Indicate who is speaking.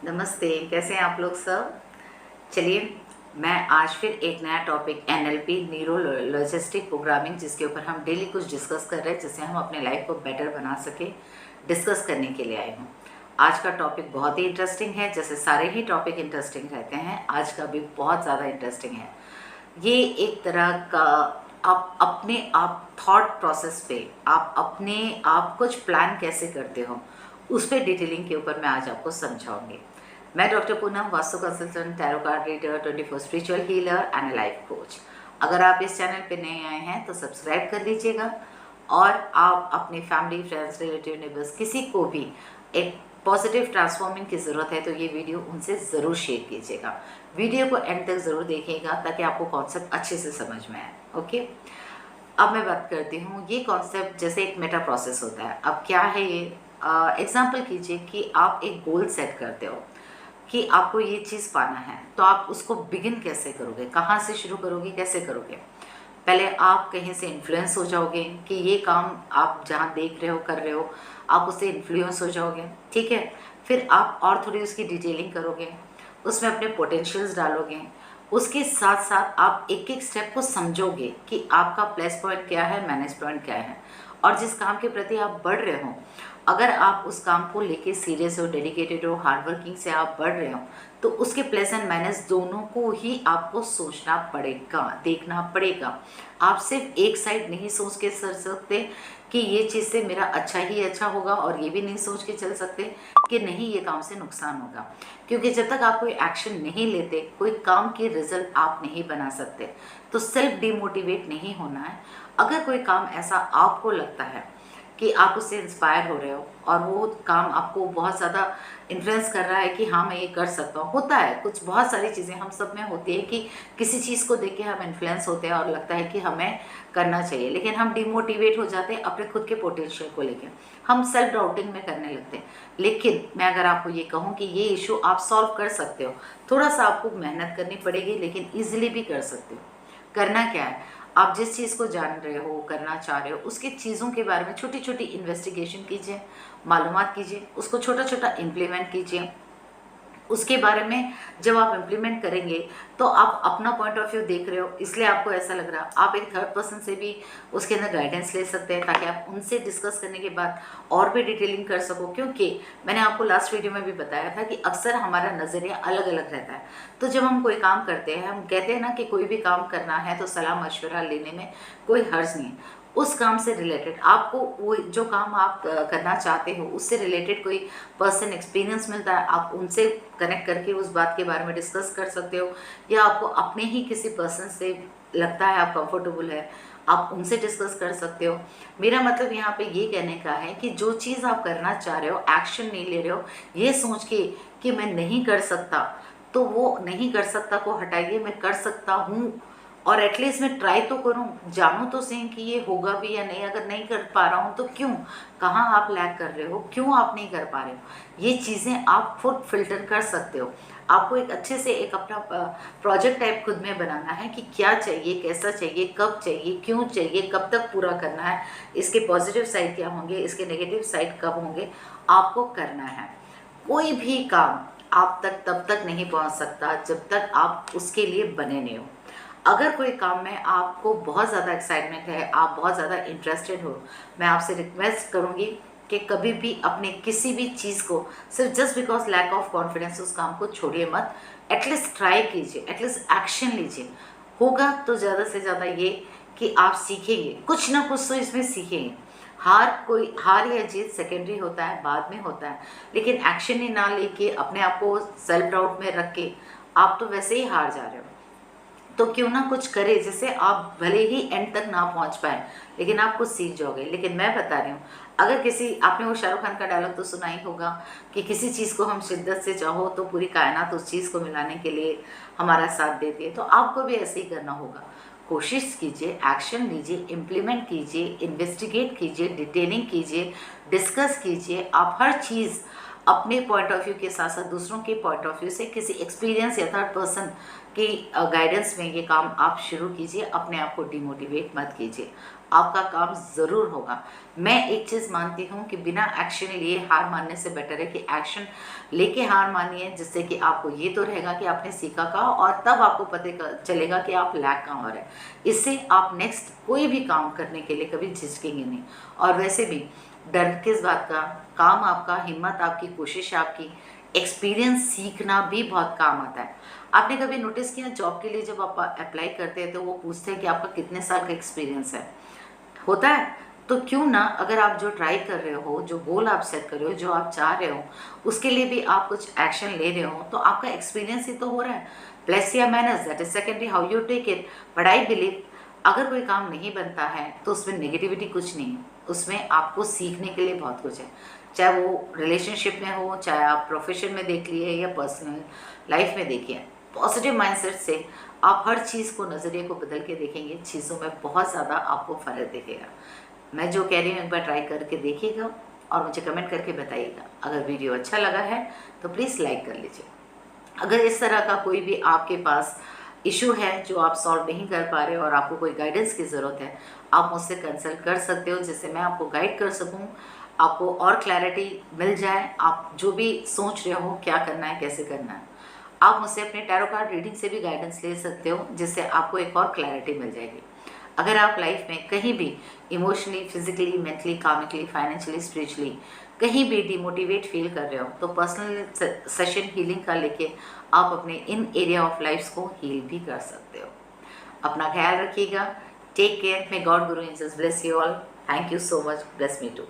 Speaker 1: नमस्ते, कैसे हैं आप लोग सब। चलिए, मैं आज फिर एक नया topic NLP neuro logistic programming जिसके ऊपर हम डेली कुछ डिस्कस कर रहे हैं, जिससे हम अपने लाइफ को बेटर बना सके, डिस्कस करने के लिए आए हूँ। आज का टॉपिक बहुत ही इंटरेस्टिंग है, जैसे सारे ही टॉपिक इंटरेस्टिंग रहते हैं, आज का भी बहुत ज़्यादा इंटरेस्टिंग है। ये एक तरह का आप अपने आप थॉट प्रोसेस पे आप अपने आप कुछ प्लान कैसे करते हो, उस पे डिटेलिंग के ऊपर मैं आज आपको समझाऊंगी। मैं doctor Poonam, vastu consultant, tarot card reader, 24 spiritual healer and life coach. अगर आप इस चैनल पे नए आए हैं तो सब्सक्राइब कर लीजिएगा, और आप अपनी फैमिली, फ्रेंड्स, रिलेटिव, नेबर्स, किसी को भी एक पॉजिटिव ट्रांसफॉर्मिंग की ज़रूरत है तो ये वीडियो उनसे ज़रूर शेयर कीजिएगा। वीडियो को एंड तक ज़रूर देखिएगा ताकि आपको कॉन्सेप्ट अच्छे से समझ में आए। ओके, अब मैं बात करती हूँ। ये कॉन्सेप्ट जैसे एक मेटा प्रोसेस होता है। अब क्या है ये, एग्जाम्पल कीजिए कि आप एक गोल सेट करते हो कि आपको ये चीज़ पाना है, तो आप उसको बिगिन कैसे करोगे, कहाँ से शुरू करोगे, कैसे करोगे। पहले आप कहीं से इन्फ्लुएंस हो जाओगे कि ये काम आप जहाँ देख रहे हो, कर रहे हो, आप उससे इन्फ्लुएंस हो जाओगे। ठीक है, फिर आप और थोड़ी उसकी डिटेलिंग करोगे, उसमें अपने पोटेंशियल्स डालोगे। उसके साथ साथ आप एक एक स्टेप को समझोगे कि आपका प्लस पॉइंट क्या है, माइनस पॉइंट क्या है, और जिस काम के प्रति आप बढ़ रहे हो, अगर आप उस काम को लेके सीरियस हो, डेडिकेटेड हो, हार्डवर्किंग से आप बढ़ रहे हो, तो उसके प्लस एंड माइनस दोनों को ही आपको सोचना पड़ेगा, देखना पड़ेगा। आप सिर्फ एक साइड नहीं सोच के चल सकते कि ये चीज़ से मेरा अच्छा ही अच्छा होगा, और ये भी नहीं सोच के चल सकते कि नहीं ये काम से नुकसान होगा। क्योंकि जब तक आप कोई एक्शन नहीं लेते, कोई काम की रिजल्ट आप नहीं बना सकते। तो सेल्फ डिमोटिवेट नहीं होना है। अगर कोई काम ऐसा आपको लगता है कि आप उससे इंस्पायर हो रहे हो और वो काम आपको बहुत ज़्यादा इन्फ्लुएंस कर रहा है कि हाँ मैं ये कर सकता हूँ, होता है कुछ बहुत सारी चीज़ें हम सब में होती है कि किसी चीज़ को देख के हम इन्फ्लुएंस होते हैं और लगता है कि हमें करना चाहिए, लेकिन हम डिमोटिवेट हो जाते हैं अपने खुद के पोटेंशियल को लेकर, हम सेल्फ डाउटिंग में करने लगते हैं। लेकिन मैं अगर आपको ये कहूँ कि ये इशू आप सॉल्व कर सकते हो, थोड़ा सा आपको मेहनत करनी पड़ेगी लेकिन ईजिली भी कर सकते हो। करना क्या है, आप जिस चीज़ को जान रहे हो, करना चाह रहे हो, उसकी चीज़ों के बारे में छोटी छोटी इन्वेस्टिगेशन कीजिए, मालूमात कीजिए, उसको छोटा छोटा इम्प्लीमेंट कीजिए। उसके बारे में जब आप इम्प्लीमेंट करेंगे तो आप अपना पॉइंट ऑफ व्यू देख रहे हो, इसलिए आपको ऐसा लग रहा है। आप एक थर्ड पर्सन से भी उसके अंदर गाइडेंस ले सकते हैं ताकि आप उनसे डिस्कस करने के बाद और भी डिटेलिंग कर सको। क्योंकि मैंने आपको लास्ट वीडियो में भी बताया था कि अक्सर हमारा नज़रिया अलग अलग रहता है। तो जब हम कोई काम करते हैं, हम कहते हैं ना कि कोई भी काम करना है तो सलाह मशवरा लेने में कोई हर्ज नहीं है। उस काम से रिलेटेड आपको वो जो काम आप करना चाहते हो उससे रिलेटेड कोई पर्सन एक्सपीरियंस मिलता है, आप उनसे कनेक्ट करके उस बात के बारे में डिस्कस कर सकते हो। या आपको अपने ही किसी पर्सन से लगता है आप कंफर्टेबल है, आप उनसे डिस्कस कर सकते हो। मेरा मतलब यहाँ पे ये कहने का है कि जो चीज़ आप करना चाह रहे हो, एक्शन नहीं ले रहे हो ये सोच के कि मैं नहीं कर सकता, तो वो नहीं कर सकता को हटाइए, मैं कर सकता हूँ, और एटलीस्ट मैं ट्राई तो करूं, जानूं तो सही कि ये होगा भी या नहीं। अगर नहीं कर पा रहा हूं तो क्यों, कहाँ आप लैग कर रहे हो, क्यों आप नहीं कर पा रहे हो, ये चीज़ें आप खुद फिल्टर कर सकते हो। आपको एक अच्छे से एक अपना प्रोजेक्ट टाइप खुद में बनाना है कि क्या चाहिए, कैसा चाहिए, कब चाहिए, क्यों चाहिए, कब तक पूरा करना है, इसके पॉजिटिव साइड क्या होंगे, इसके नेगेटिव साइड कब होंगे, आपको करना है। कोई भी काम आप तक तब तक नहीं पहुंच सकता जब तक आप उसके लिए बने नहीं हो। अगर कोई काम में आपको बहुत ज़्यादा एक्साइटमेंट है, आप बहुत ज़्यादा इंटरेस्टेड हो, मैं आपसे रिक्वेस्ट करूँगी कि कभी भी अपने किसी भी चीज़ को सिर्फ just because lack of confidence उस काम को छोड़िए मत। एटलीस्ट ट्राई कीजिए, एटलीस्ट एक्शन लीजिए। होगा तो ज़्यादा से ज़्यादा ये कि आप सीखेंगे, कुछ ना कुछ तो इसमें सीखेंगे। हार या जीत सेकेंडरी होता है, बाद में होता है, लेकिन एक्शन ही ना लेके अपने आप को सेल्फ डाउट में रख के आप तो वैसे ही हार जा रहे हो। तो क्यों ना कुछ करे जिससे आप भले ही एंड तक ना पहुंच पाए लेकिन आप कुछ सीख जाओगे। लेकिन मैं बता रही हूँ, अगर किसी, आपने वो शाहरुख खान का डायलॉग तो सुना ही होगा कि किसी चीज़ को हम शिद्दत से चाहो तो पूरी कायनात उस चीज़ को मिलाने के लिए हमारा साथ देती है। तो आपको भी ऐसे ही करना होगा। कोशिश कीजिए, एक्शन लीजिए, इम्प्लीमेंट कीजिए, इन्वेस्टिगेट कीजिए, डिटेलिंग कीजिए, डिस्कस कीजिए। आप हर चीज़ अपने पॉइंट ऑफ व्यू के साथ साथ दूसरों के पॉइंट ऑफ व्यू से, किसी एक्सपीरियंस या थर्ड पर्सन की गाइडेंस में ये काम आप शुरू कीजिए। अपने आप को डिमोटिवेट मत कीजिए। आपका काम ज़रूर होगा। मैं एक चीज़ मानती हूँ कि बिना एक्शन लिए हार मानने से बेटर है कि एक्शन लेके हार मानिए, जिससे कि आपको ये तो रहेगा कि आपने सीखा का, और तब आपको पता चलेगा कि आप लैक कहाँ हो रहे हैं। इससे आप नेक्स्ट कोई भी काम करने के लिए कभी झिझकेंगे नहीं। और वैसे भी डर किस बात का, काम आपका, हिम्मत आपकी, कोशिश आपकी, एक्सपीरियंस सीखना भी बहुत काम आता है। आपने कभी नोटिस किया जॉब के लिए जब आप अप्लाई करते हैं तो वो पूछते हैं कि आपका कितने साल का एक्सपीरियंस है, होता है? तो क्यों ना, अगर आप जो ट्राई कर रहे हो, जो गोल आप सेट कर रहे हो, जो आप चाह रहे हो, उसके लिए भी आप कुछ एक्शन ले रहे हो, तो आपका एक्सपीरियंस ही तो हो रहा है। प्लस या minus that is secondary, how you take it. But I believe अगर कोई काम नहीं बनता है तो उसमें नेगेटिविटी कुछ नहीं है, उसमें आपको सीखने के लिए बहुत कुछ है। चाहे वो रिलेशनशिप में हो, चाहे आप प्रोफेशन में देख लिए या पर्सनल लाइफ में देखिए, पॉजिटिव माइंडसेट से आप हर चीज़ को, नज़रिए को बदल के देखेंगे, चीज़ों में बहुत ज़्यादा आपको फ़र्क दिखेगा। मैं जो कह रही हूँ एक बार ट्राई करके देखिएगा और मुझे कमेंट करके बताइएगा। अगर वीडियो अच्छा लगा है तो प्लीज़ लाइक कर लीजिए। अगर इस तरह का कोई भी आपके पास इशू है जो आप सॉल्व नहीं कर पा रहे हो और आपको कोई गाइडेंस की ज़रूरत है, आप मुझसे कंसल्ट कर सकते हो, जिससे मैं आपको गाइड कर सकूं, आपको और क्लैरिटी मिल जाए। आप जो भी सोच रहे हो क्या करना है, कैसे करना है, आप मुझसे अपने टैरो कार्ड रीडिंग से भी गाइडेंस ले सकते हो, जिससे आपको एक और क्लैरिटी मिल जाएगी। अगर आप लाइफ में कहीं भी emotionally, physically, mentally, karmically, financially, spiritually कहीं भी डिमोटिवेट फील कर रहे हो, तो पर्सनल सेशन हीलिंग का लेके आप अपने इन एरिया ऑफ लाइफ्स को हील भी कर सकते हो। अपना ख्याल रखिएगा। Take care. May God guru angels bless you all. Thank you so much. Bless me to.